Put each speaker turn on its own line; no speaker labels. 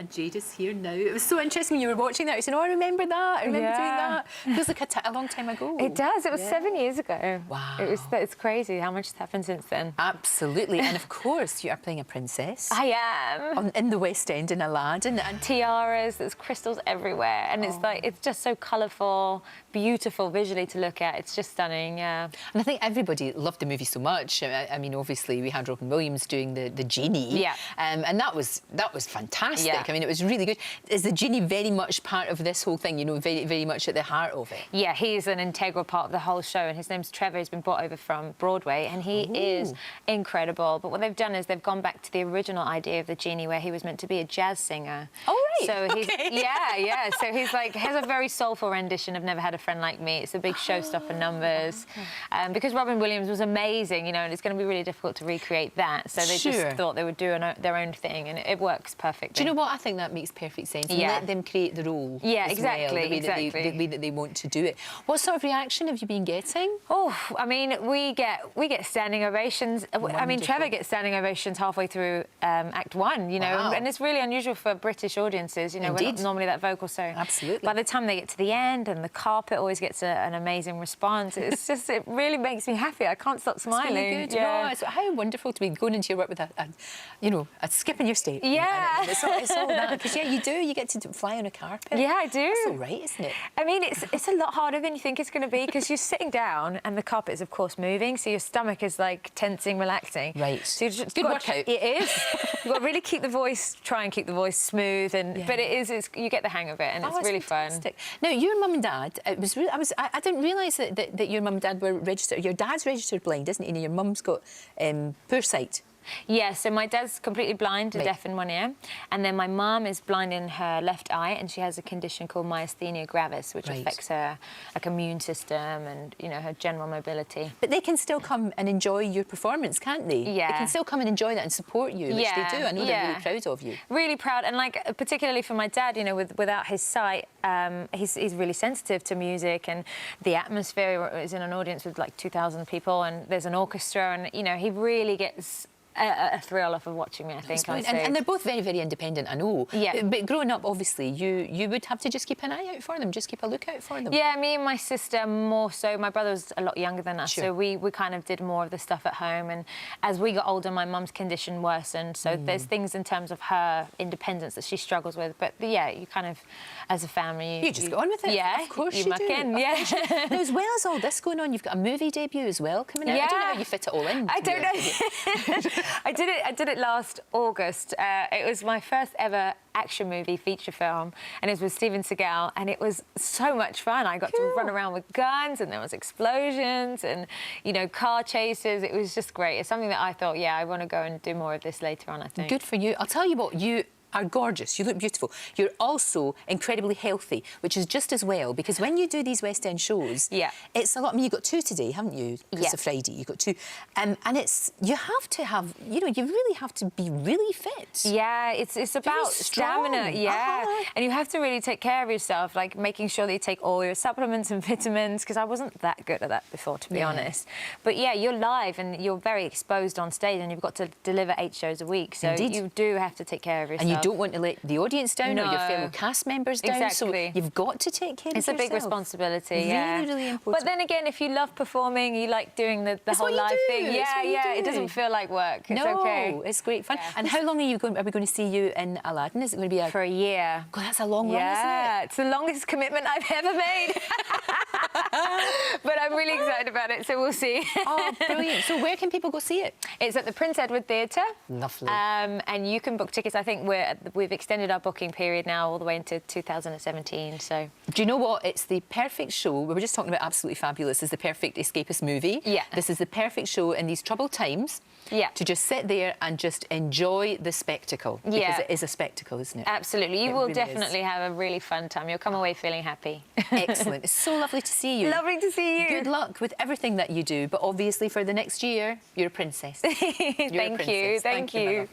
And Jade is here now. It was so interesting when you were watching that. You said, oh, I remember that. I remember doing that. It feels like a long time ago.
It does. It was 7 years ago.
Wow.
It's crazy how much has happened since then.
Absolutely. And of course, you are playing a princess.
I am.
In the West End in Aladdin.
And tiaras, there's crystals everywhere. And it's like, it's just so colourful, beautiful visually to look at. It's just stunning, yeah.
And I think everybody loved the movie so much. I mean, obviously, we had Robin Williams doing the genie.
Yeah.
And that was fantastic.
Yeah.
I mean, it was really good. Is the genie very much part of this whole thing, you know, very, very much at the heart of it?
Yeah, he's an integral part of the whole show, and his name's Trevor. He's been brought over from Broadway, and he is incredible. But what they've done is they've gone back to the original idea of the genie, where he was meant to be a jazz singer.
Oh, right.
So he's, yeah. So he's like, has a very soulful rendition of Never Had a Friend Like Me. It's a big showstopper numbers. Because Robin Williams was amazing, you know, and it's going to be really difficult to recreate that. So they just thought they would do their own thing, and it works perfectly.
Do you know what? I think that makes perfect sense. And let them create the role.
Yeah,
as
exactly.
Well, the way that they want to do it. What sort of reaction have you been getting?
Oh, I mean, we get standing ovations.
Wonderful.
I mean, Trevor gets standing ovations halfway through Act 1, you know, and it's really unusual for British audiences, you know, we're not normally that vocal, so
absolutely.
By the time they get to the end, and the carpet always gets an amazing response, it's just, it really makes me happy. I can't stop smiling.
Really good.
Yeah.
No, it's how wonderful to be going into your work with a skip in your step.
Yeah.
It's all that, because yeah, you do. You get to fly on a carpet.
Yeah, I do.
It's all right, isn't it?
I mean, it's a lot harder than you think it's going to be, because you're sitting down and the carpet is, of course, moving, so your stomach is like tensing, relaxing.
Right.
So
it's good workout.
It is. You've got to really try and keep the voice smooth, but you get the hang of it, and it's really fantastic.
Fun. Now, your mum and dad, I didn't realise that your mum and dad were registered. Your dad's registered blind, isn't he? And your mum's got poor sight.
Yeah, so my dad's completely blind, deaf in one ear, and then my mum is blind in her left eye, and she has a condition called myasthenia gravis, which affects her like immune system and, you know, her general mobility. But
they can still come and enjoy your performance, can't they?
Yeah.
They can still come and enjoy that and support you, which they do. I know they're really proud of you.
Really proud, and like particularly for my dad, you know, without his sight, he's really sensitive to music, and the atmosphere is in an audience with like 2,000 people, and there's an orchestra, and you know, he really gets a thrill off of watching me, I think.
And they're both very, very independent, I know.
Yeah.
But growing up, obviously, you would have to just keep an eye out for them, just keep a lookout for them.
Yeah, me and my sister more so. My brother was a lot younger than us, so we kind of did more of the stuff at home. And as we got older, my mum's condition worsened, so there's things in terms of her independence that she struggles with. But yeah, you kind of, as a family...
You just go on with it.
Yeah,
of course you
muck
do.
in, yeah.
Now, as well as all this going on, you've got a movie debut as well coming out. I don't know how you fit it all in.
I don't know. I did it last August. It was my first ever action movie feature film, and it was with Steven Seagal, and it was so much fun. I got to run around with guns, and there was explosions and, you know, car chases. It was just great. It's something that I thought, yeah, I want to go and do more of this later on, I think.
Good for you. I'll tell you what, you are gorgeous. You look beautiful. You're also incredibly healthy, which is just as well, because when you do these West End shows, it's a lot. I mean, you've got 2 today, haven't you? It's a Friday. You've got 2. And you have to have, you know, you really have to be really fit.
Yeah, it's about stamina, and you have to really take care of yourself, like making sure that you take all your supplements and vitamins, because I wasn't that good at that before, to be honest. But yeah, you're live and you're very exposed on stage, and you've got to deliver 8 shows a week, so you do have to take care of yourself.
And you don't want to let the audience down or your fellow cast members down. So you've got to take care of yourself.
It's a big responsibility,
really, really important.
But then again, if you love performing, you like doing the whole live thing. Yeah, it doesn't feel like work. It's okay.
It's great fun. And how long are we going to see you in Aladdin? Is it going to be
for a year?
God, that's a long run, isn't it?
Yeah, it's the longest commitment I've ever made. But I'm really excited about it, so we'll see.
Oh, brilliant. So where can people go see it?
It's at the Prince Edward Theatre.
Lovely.
And you can book tickets. I think we've extended our booking period now all the way into 2017, so...
Do you know what? It's the perfect show. We were just talking about Absolutely Fabulous as the perfect escapist movie.
Yeah.
This is the perfect show in these troubled times to just sit there and just enjoy the spectacle. Because it is a spectacle, isn't it?
Absolutely. You will definitely have a really fun time. You'll come away feeling happy.
Excellent. It's so lovely to see you.
Lovely to see you.
Good luck with everything that you do, but obviously for the next year, you're a princess.
Thank you. Thank you.